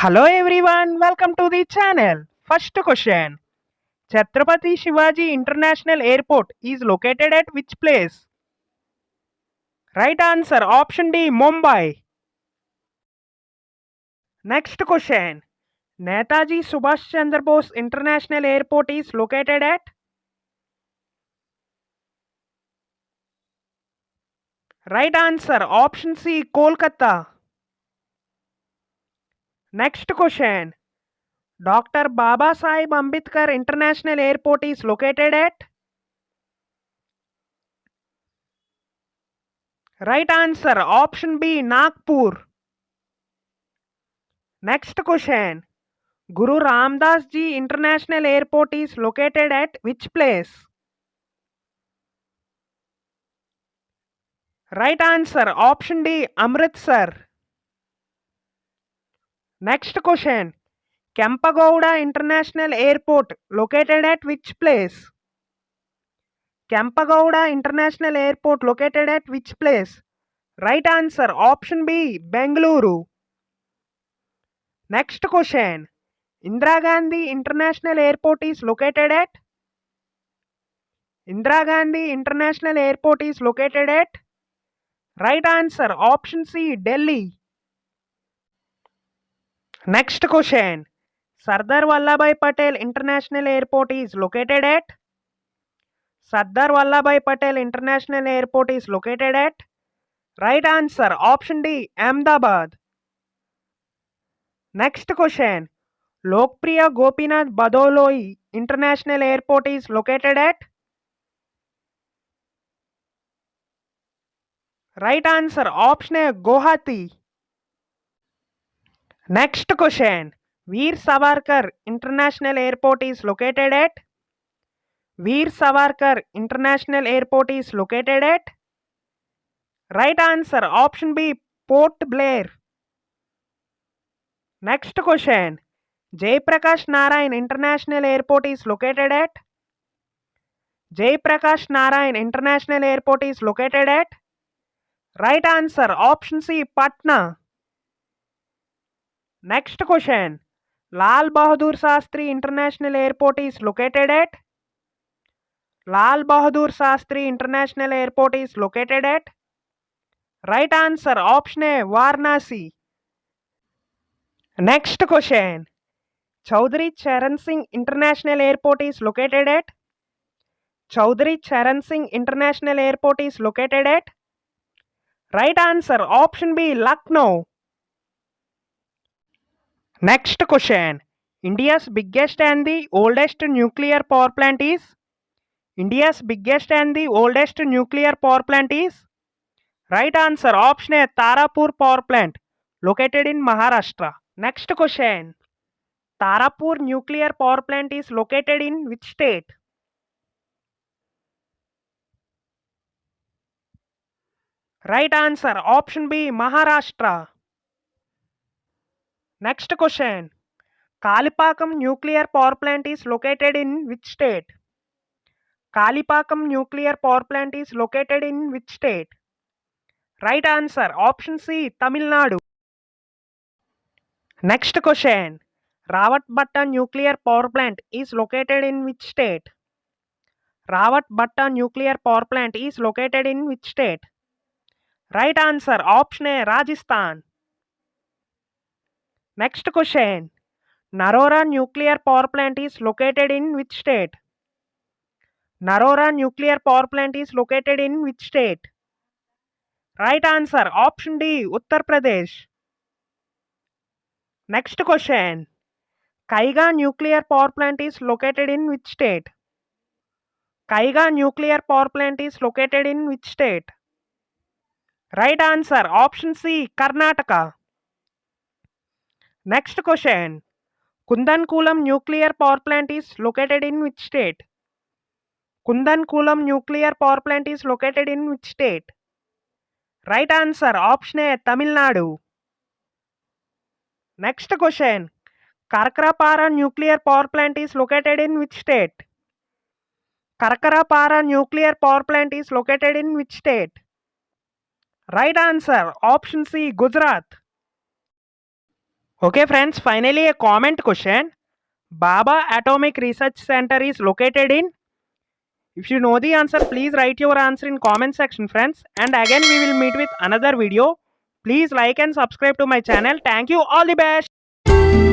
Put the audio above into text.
Hello everyone, welcome to the channel. First question. Chhatrapati Shivaji International Airport is located at which place? Right answer option D, Mumbai. Next question. Netaji Subhash Chandra Bose International Airport is located at? Right answer option C, Kolkata. Next question. Dr. Baba Sahib Ambedkar International Airport is located at? Right answer option B, Nagpur. Next question. Guru Ramdas Ji International Airport is located at which place? Right answer option D, Amritsar. Next question. Kempegowda International Airport located at which place? Kempegowda International Airport located at which place? Right answer option B, Bengaluru. Next question. Indira Gandhi International Airport is located at? Indira Gandhi International Airport is located at? Right answer option C, Delhi. Next question. Sardar Vallabhbhai Patel International Airport is located at? Sardar Vallabhbhai Patel International Airport is located at? Right answer option D, Ahmedabad. Next question. Lokpriya Gopinath Badoloi International Airport is located at? Right answer option A, Guwahati. Next question. Veer Savarkar International Airport is located at? Veer Savarkar International Airport is located at? Right answer option B, Port Blair. Next question. Jaiprakash Narayan International Airport is located at? Jaiprakash Narayan International Airport is located at? Right answer option C, Patna. Next question. Lal Bahadur Shastri International Airport is located at? Lal Bahadur Shastri International Airport is located at? Right answer option A, Varanasi. Next question. Chaudhary Charan Singh International Airport is located at? Chaudhary Charan Singh International Airport is located at? Right answer option B, Lucknow. Next question. India's biggest and the oldest nuclear power plant is? India's biggest and the oldest nuclear power plant is? Right answer option A, Tarapur Power Plant located in Maharashtra. Next question. Tarapur Nuclear Power Plant is located in which state? Right answer option B, Maharashtra. Next question. Kalipakam Nuclear Power Plant is located in which state? Kalipakam Nuclear Power Plant is located in which state? Right answer option C, Tamil Nadu. Next question. Rawatbhatta Nuclear Power Plant is located in which state? Rawatbhatta Nuclear Power Plant is located in which state? Right answer option A, Rajasthan. Next question. Narora Nuclear Power Plant is located in which state? Narora Nuclear Power Plant is located in which state? Right answer option D, Uttar Pradesh. Next question. Kaiga Nuclear Power Plant is located in which state? Kaiga Nuclear Power Plant is located in which state? Right answer option C, Karnataka. Next question. Kudankulam Nuclear Power Plant is located in which state? Kudankulam Nuclear Power Plant is located in which state? Right answer option A, Tamil Nadu. Next question. Karkarapara Nuclear Power Plant is located in which state? Karkarapara Nuclear Power Plant is located in which state? Right answer option C, Gujarat. Okay friends, finally a comment question. Baba Atomic Research Center is located in? If you know the answer, please write your answer in comment section friends. And again we will meet with another video. Please like and subscribe to my channel. Thank you. All the best.